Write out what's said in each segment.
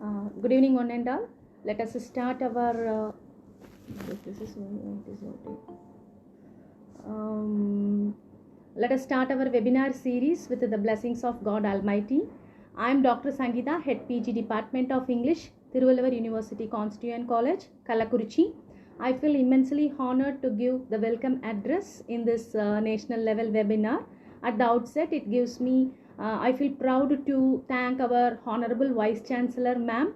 Good evening, one and all. Let us start our. Let us start our webinar series with the blessings of God Almighty. I am Dr. Sangeeta, Head PG Department of English, Thiruvalluvar University Constituent College, Kallakurichi. I feel immensely honored to give the welcome address in this national level webinar. At the outset, it gives me I feel proud to thank our Honorable Vice Chancellor Ma'am,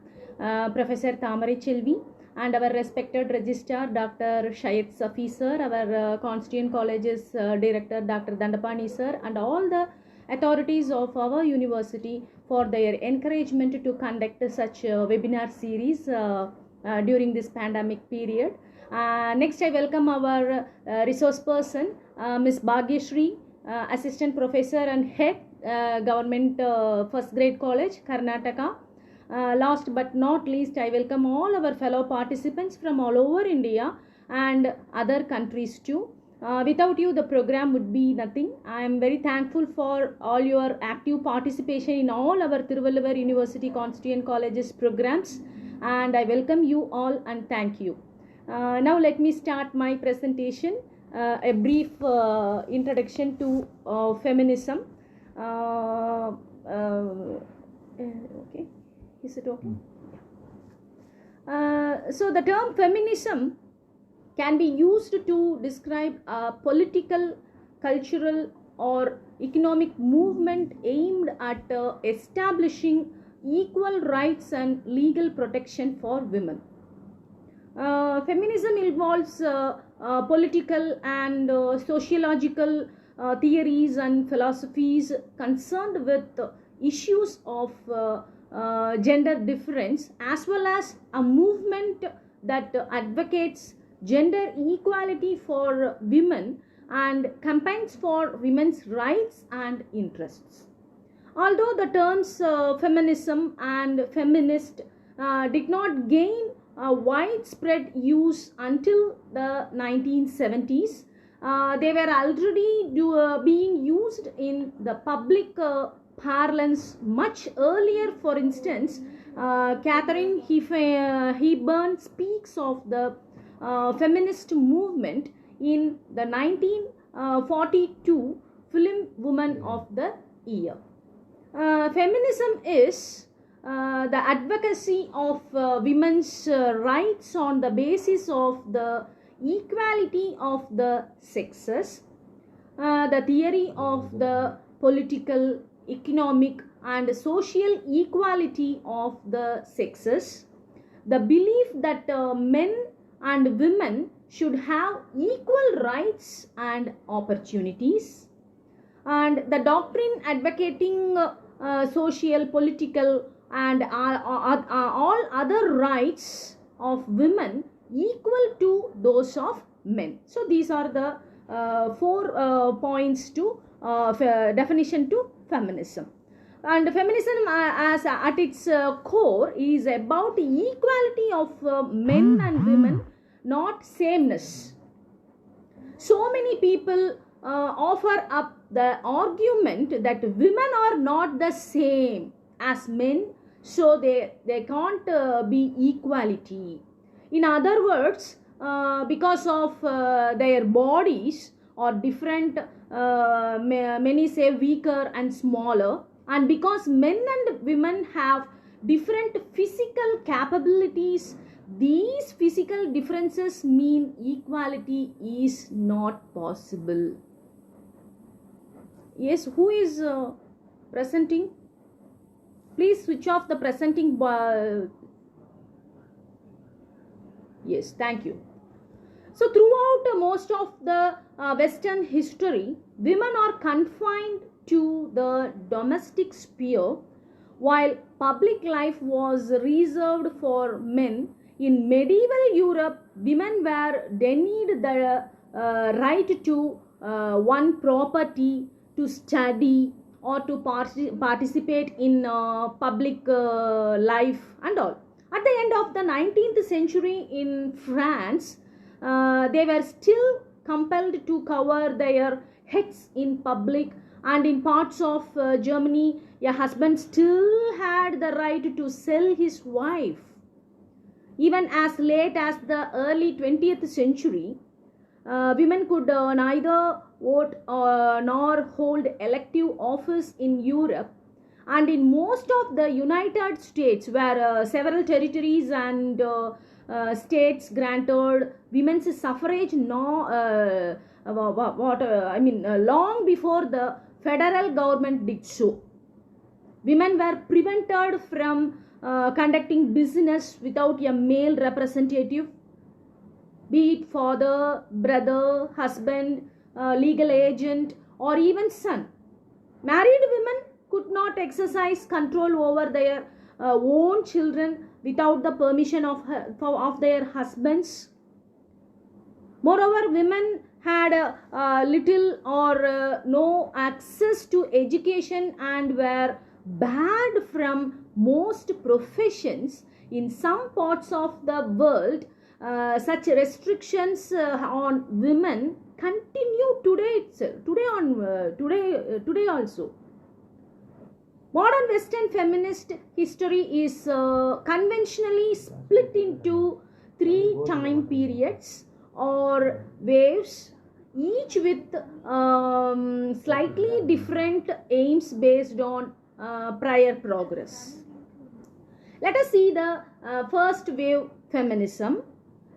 Professor Thamari Chelvi, and our respected Registrar Dr. Shayed Safi Sir, our Constituent College's Director Dr. Dandapani Sir, and all the authorities of our university for their encouragement to conduct such webinar series during this pandemic period. Next, I welcome our resource person, Ms. Bhagyashree, Assistant Professor and Head, Government First Grade College, Karnataka. Last but not least, I welcome all our fellow participants from all over India and other countries too. Without you, the program would be nothing. I am very thankful for all your active participation in all our Thiruvalluvar University Constituent Colleges programs, and I welcome you all and thank you. Now let me start my presentation. A brief introduction to feminism. Okay, is it okay? So the term feminism can be used to describe a political, cultural, or economic movement aimed at establishing equal rights and legal protection for women. Feminism involves political and sociological theories and philosophies concerned with issues of gender difference, as well as a movement that advocates gender equality for women and campaigns for women's rights and interests. Although the terms feminism and feminist did not gain widespread use until the 1970s, they were already being used in the public parlance much earlier. For instance, Catherine Hepburn speaks of the feminist movement in the 1942 film Woman of the Year. Feminism is the advocacy of women's rights on the basis of the equality of the sexes, the theory of the political, economic, and social equality of the sexes, the belief that men and women should have equal rights and opportunities, and the doctrine advocating social, political, and all other rights of women equal to those of men. So these are the 4 points to definition to feminism. And feminism as at its core is about equality of men and women, not sameness. So many people offer up the argument that women are not the same as men, so they can't be equality. In other words, because of their bodies are different, many say weaker and smaller, and because men and women have different physical capabilities, these physical differences mean equality is not possible. Yes, who is presenting? Please switch off the presenting. Yes, thank you. So throughout most of the Western history, women are confined to the domestic sphere, while public life was reserved for men. In medieval Europe, women were denied the right to own property, to study, or to participate in public life and all. At the end of the 19th century in France, they were still compelled to cover their heads in public, and in parts of Germany, a husband still had the right to sell his wife. Even as late as the early 20th century, women could neither vote nor hold elective office in Europe, and in most of the United States, where several territories and states granted women's suffrage long before the federal government did so. Women were prevented from conducting business without a male representative, be it father, brother, husband, legal agent, or even son. Married women could not exercise control over their own children without the permission of their husbands. Moreover, women had little or no access to education and were barred from most professions. In some parts of the world, such restrictions on women continue today itself. Today also. Modern Western feminist history is conventionally split into 3 time periods or waves, each with slightly different aims based on prior progress. Let us see the first wave feminism.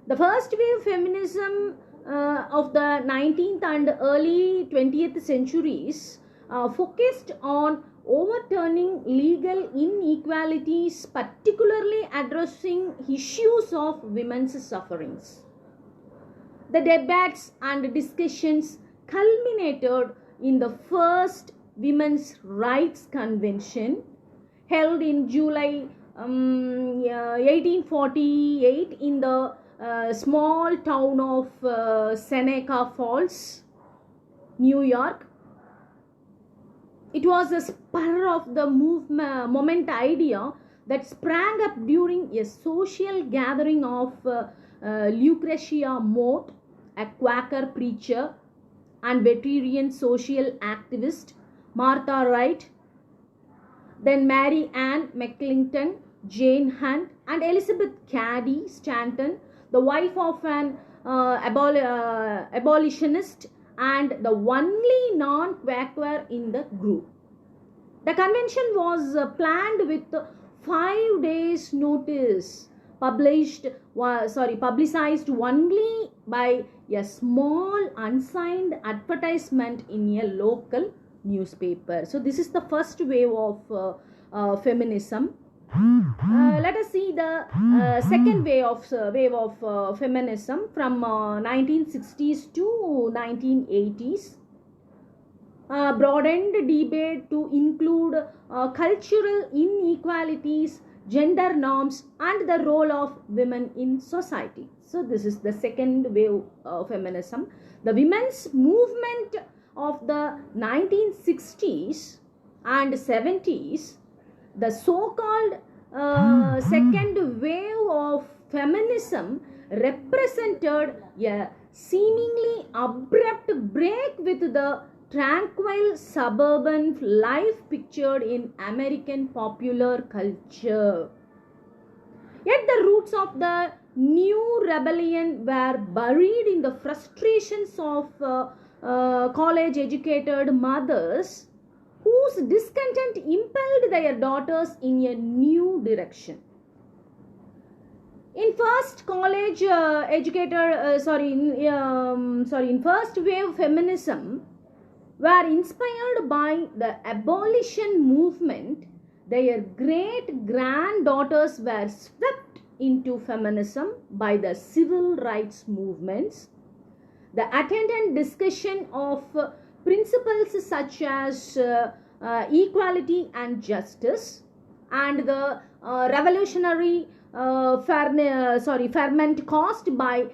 The first wave feminism of the 19th and early 20th centuries focused on overturning legal inequalities, particularly addressing issues of women's sufferings. The debates and discussions culminated in the first Women's Rights Convention held in July 1848 in the small town of Seneca Falls, New York. It was a spur of the moment idea that sprang up during a social gathering of Lucretia Mott, a Quaker preacher and veteran social activist, Martha Wright, then Mary Ann McClinton, Jane Hunt, and Elizabeth Cady Stanton, the wife of an abolitionist and the only non-Quaker in the group. The convention was planned with 5 days' notice, publicized only by a small unsigned advertisement in a local newspaper. So this is the first wave of feminism. Let us see the second wave of feminism from 1960s to 1980s. Broadened debate to include cultural inequalities, gender norms, and the role of women in society. So this is the second wave of feminism. The women's movement of the 1960s and 70s, the so-called second wave of feminism, represented a seemingly abrupt break with the tranquil suburban life pictured in American popular culture. Yet the roots of the new rebellion were buried in the frustrations of college-educated mothers whose discontent impelled their daughters in a new direction. In first in first wave feminism, were inspired by the abolition movement, their great-granddaughters were swept into feminism by the civil rights movements. The attendant discussion of principles such as equality and justice and the revolutionary ferment caused by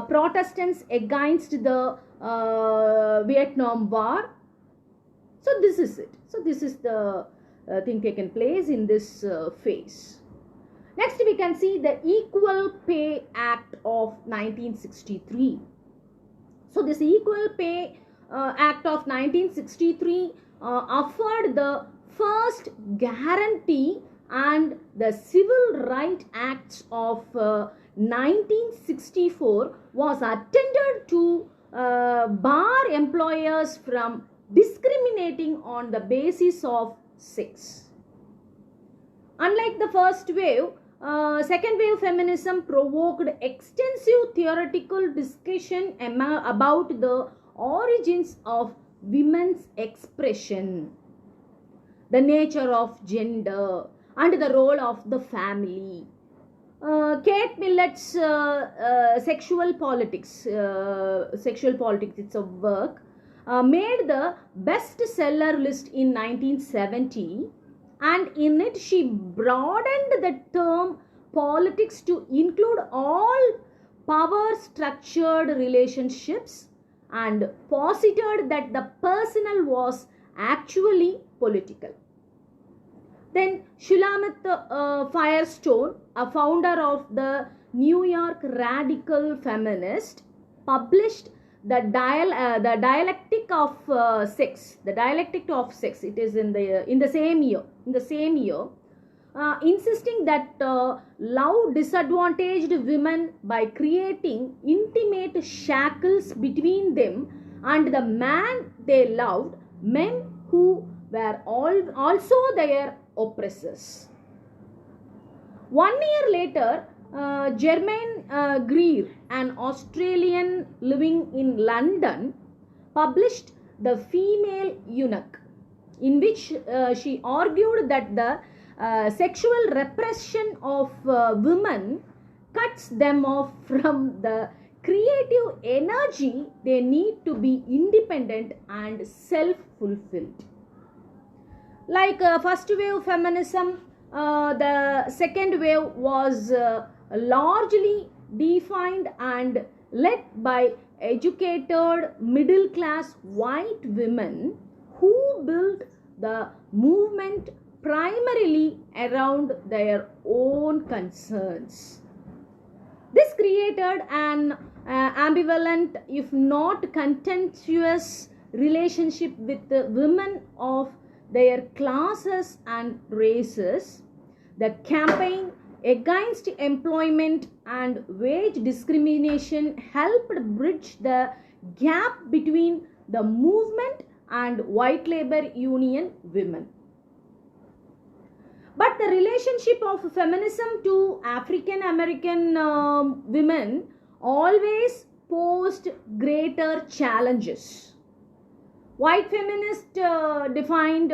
Protestants against the Vietnam War. So this is it. So this is the thing taken place in this phase. Next we can see the Equal Pay Act of 1963. So this Equal Pay Act of 1963 offered the first guarantee and the Civil Rights Acts of 1964 was attended to bar employers from discriminating on the basis of sex. Unlike the first wave, second wave feminism provoked extensive theoretical discussion about the origins of women's expression, the nature of gender, and the role of the family. Kate Millett's sexual politics, it's a work, made the bestseller list in 1970, and in it she broadened the term politics to include all power structured relationships and posited that the personal was actually political. Then Shulamit Firestone, a founder of the New York Radical Feminist, published the dialectic of sex. The dialectic of sex. It is in the same year. Insisting that love disadvantaged women by creating intimate shackles between them and the man they loved, men who were also their oppressors. 1 year later, Germaine Greer, an Australian living in London, published The Female Eunuch, in which she argued that the sexual repression of women cuts them off from the creative energy they need to be independent and self-fulfilled. Like first wave feminism, the second wave was largely defined and led by educated middle class white women who built the movement primarily around their own concerns. This created an ambivalent, if not contentious, relationship with the women of their classes and races. The campaign against employment and wage discrimination helped bridge the gap between the movement and white labor union women. But the relationship of feminism to African American women always posed greater challenges. White feminists defined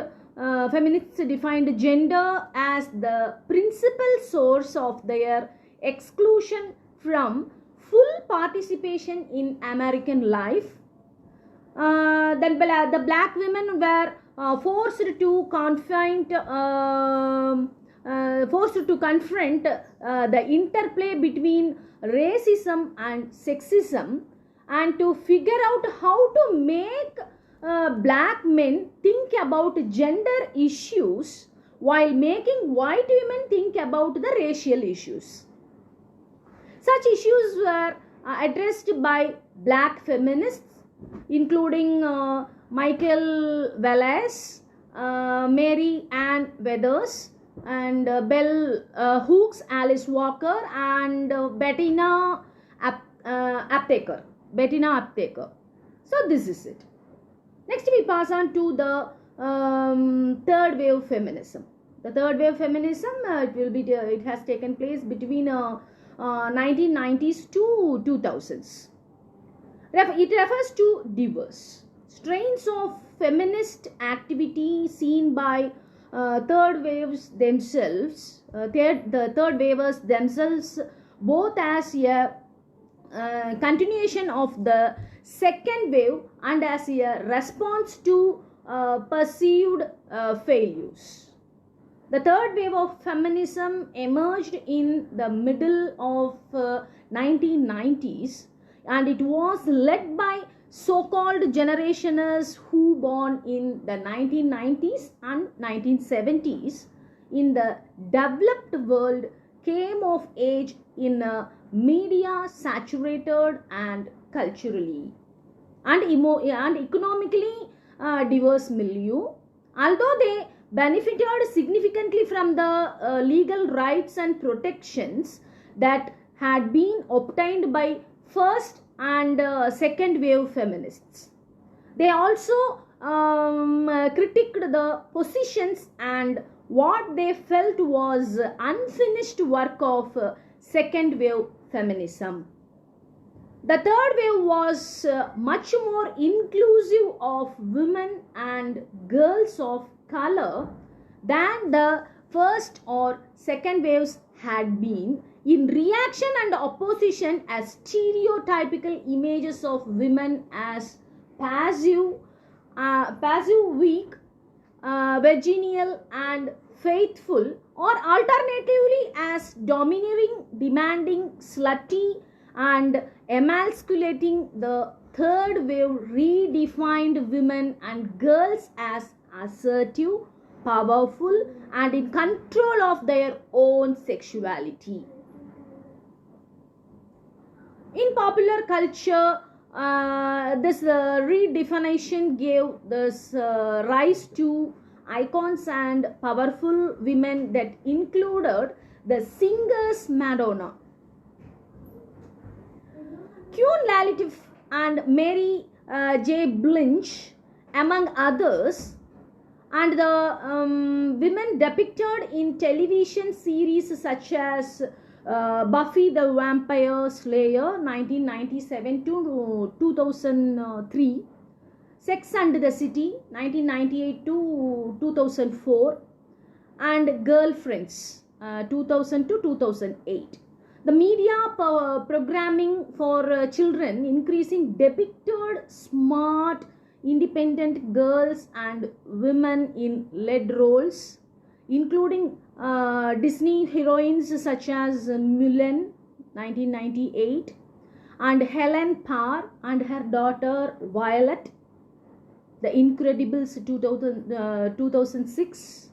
gender as the principal source of their exclusion from full participation in American life. Then the black women were forced to confront the interplay between racism and sexism, and to figure out how to make black men think about gender issues while making white women think about the racial issues. Such issues were addressed by black feminists, including Michael Wallace, Mary Ann Weathers, and Bell Hooks, Alice Walker, and Bettina Aptheker. So this is it. Next we pass on to the third wave feminism. The third wave feminism, it has taken place between 1990s to 2000s. It refers to diverse strains of feminist activity seen by third waves themselves, the third wavers themselves, both as a continuation of the second wave and as a response to perceived failures. The third wave of feminism emerged in the middle of 1990s, and it was led by so-called generationers who born in the 1990s and 1970s in the developed world came of age in a media saturated and culturally and economically diverse milieu. Although they benefited significantly from the legal rights and protections that had been obtained by first and second wave feminists. They also critiqued the positions and what they felt was unfinished work of second wave feminism. The third wave was much more inclusive of women and girls of color than the first or second waves had been, in reaction and opposition as stereotypical images of women as passive, weak, virginal and faithful, or alternatively as domineering, demanding, slutty and emasculating. The third wave redefined women and girls as assertive, powerful and in control of their own sexuality. In popular culture, this redefinition gave this rise to icons and powerful women that included the singers Madonna, Queen Latifah and Mary J. Blige, among others, and the women depicted in television series such as Buffy the Vampire Slayer 1997 to 2003, Sex and the City 1998 to 2004, and Girlfriends 2000 to 2008. The media programming for children increasing depicted smart, independent girls and women in lead roles, including Disney heroines such as Mulan 1998 and Helen Parr and her daughter Violet, The Incredibles 2006,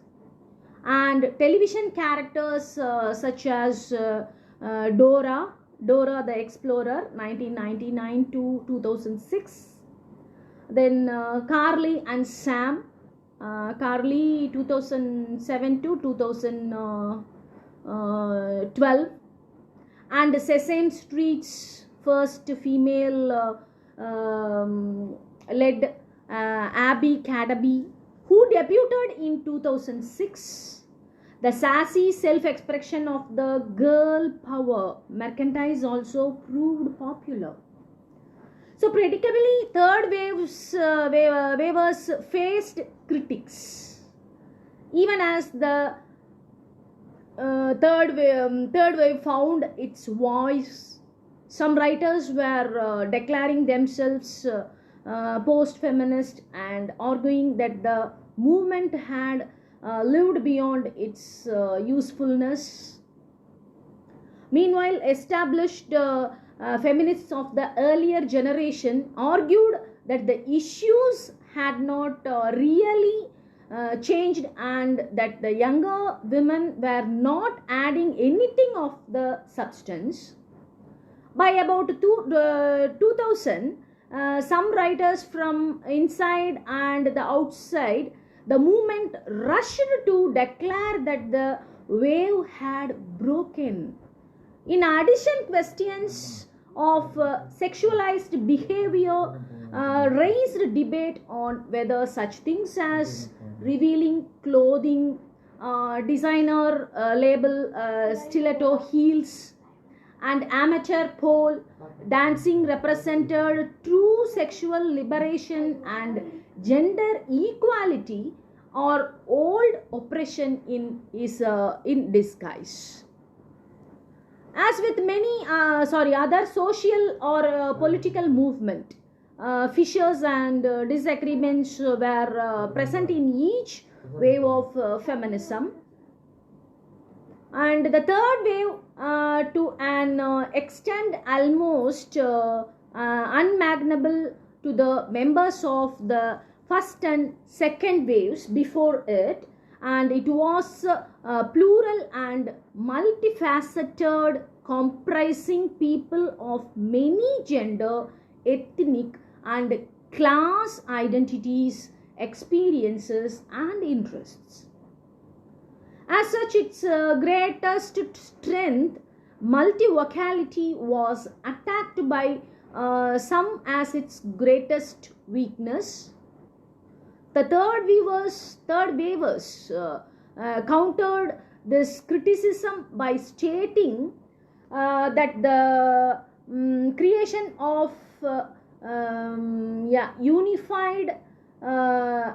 and television characters such as Dora the Explorer 1999 to 2006, then Carly and Sam, Carly 2007 to 2012, and Sesame Street's first female led Abby Cadabby, who debuted in 2006. The sassy self-expression of the girl power merchandise also proved popular. So predictably, third wavers faced critics. Even as the third wave found its voice, some writers were declaring themselves post-feminist and arguing that the movement had lived beyond its usefulness. Meanwhile, established feminists of the earlier generation argued that the issues had not really changed and that the younger women were not adding anything of the substance. By about 2000, some writers from inside and the outside the movement rushed to declare that the wave had broken. In addition, questions of sexualized behavior raised debate on whether such things as revealing clothing, designer label stiletto heels, and amateur pole dancing represented true sexual liberation and gender equality or old oppression in disguise. As with many other social or political movement, fissures and disagreements were present in each wave of feminism. And the third wave, to an extent almost unmagnable to the members of the first and second waves before it, and it was plural and multifaceted, comprising people of many gender, ethnic and class identities, experiences and interests. As such, its greatest strength, multivocality, was attacked by some as its greatest weakness. The third wavers countered this criticism by stating that the creation of unified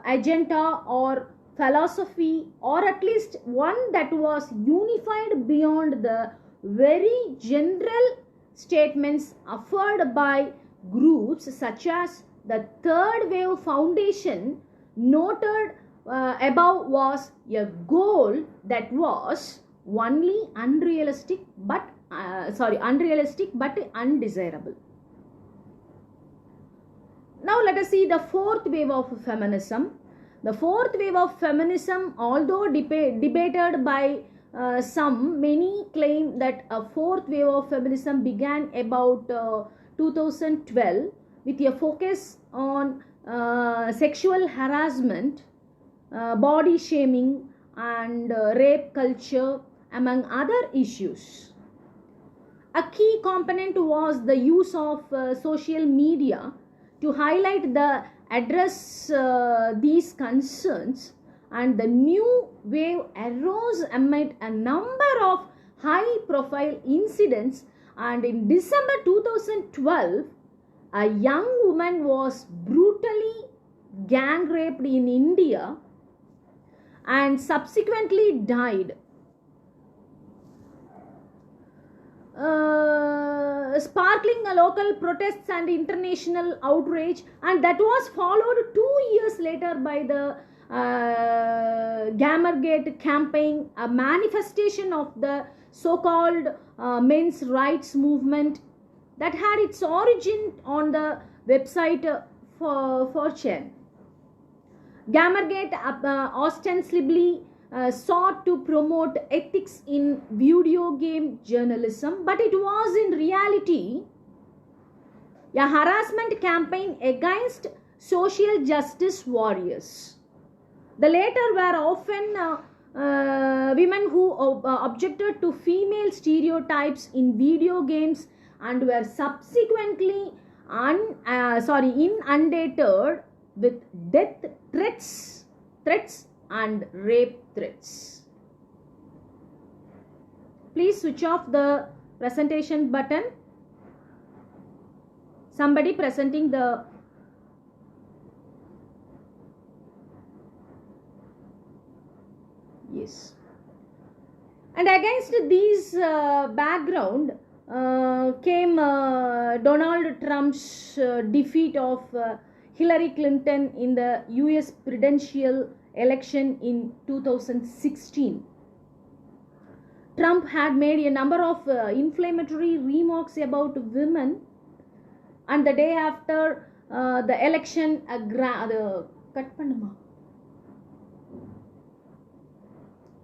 agenda or philosophy, or at least one that was unified beyond the very general statements offered by groups such as the Third Wave Foundation noted above, was a goal that was only unrealistic but undesirable. Now let us see the fourth wave of feminism. The fourth wave of feminism, although debated by some, many claim that a fourth wave of feminism began about 2012 with a focus on sexual harassment, body shaming and rape culture, among other issues. A key component was the use of social media to highlight the address these concerns, and the new wave arose amid a number of high profile incidents. And in December 2012, a young woman was brutally gang raped in India and subsequently died, sparkling a local protests and international outrage, and that was followed 2 years later by the Gamergate campaign, a manifestation of the so-called men's rights movement that had its origin on the website for 4chan. Gamergate ostensibly sought to promote ethics in video game journalism, but it was in reality a harassment campaign against social justice warriors. The latter were often women who objected to female stereotypes in video games and were subsequently inundated with death threats and rape threats. Please switch off the presentation button. Somebody presenting the yes. And against these background came Donald Trump's defeat of Hillary Clinton in the US presidential election in 2016. Trump had made a number of inflammatory remarks about women, and the day after the election,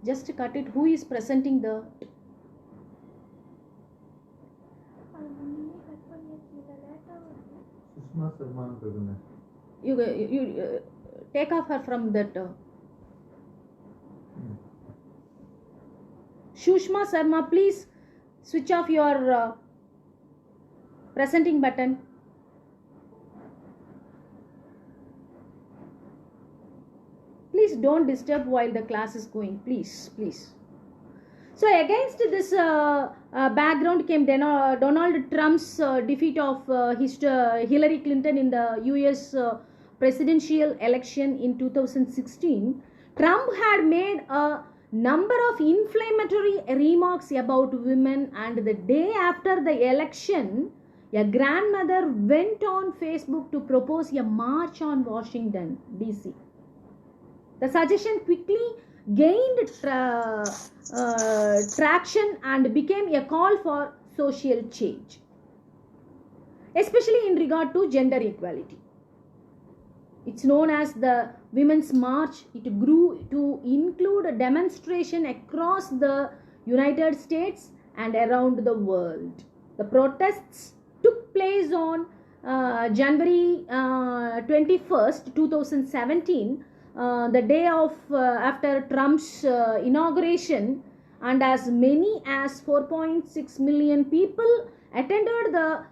just cut it. Who is presenting the? You take off her from that. Sushma Sharma, please switch off your presenting button. Please don't disturb while the class is going. Please. So against this background came Donald Trump's defeat of Hillary Clinton in the US presidential election in 2016. Trump had made a number of inflammatory remarks about women, and the day after the election, a grandmother went on Facebook to propose a march on Washington, D.C. The suggestion quickly gained traction and became a call for social change, especially in regard to gender equality. It's known as the Women's March. It grew to include a demonstration across the United States and around the world. The protests took place on January 21st, 2017, the day of after Trump's inauguration, and as many as 4.6 million people attended the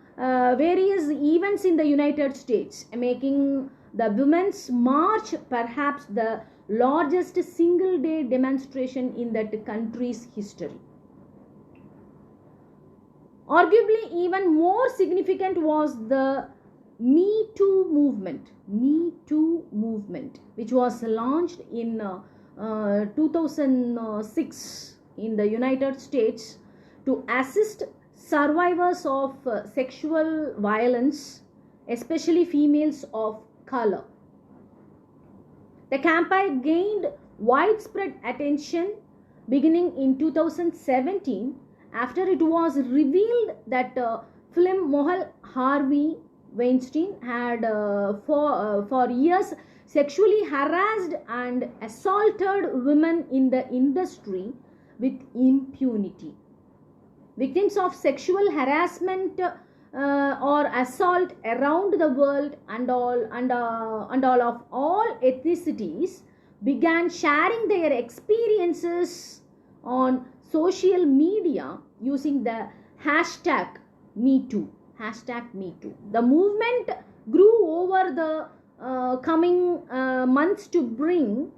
various events in the United States, making the Women's March perhaps the largest single day demonstration in that country's history. Arguably, even more significant was the Me Too movement, which was launched in 2006 in the United States to assist survivors of sexual violence, especially females of color. The campaign gained widespread attention beginning in 2017 after it was revealed that film mohel Harvey Weinstein had for years sexually harassed and assaulted women in the industry with impunity. Victims of sexual harassment or assault around the world and of all ethnicities began sharing their experiences on social media using the hashtag #MeToo. The movement grew over the coming months to bring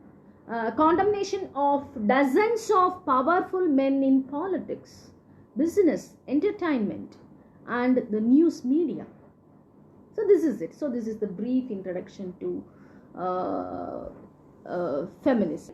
condemnation of dozens of powerful men in politics, business, entertainment, and the news media. So this is it. So this is the brief introduction to feminism.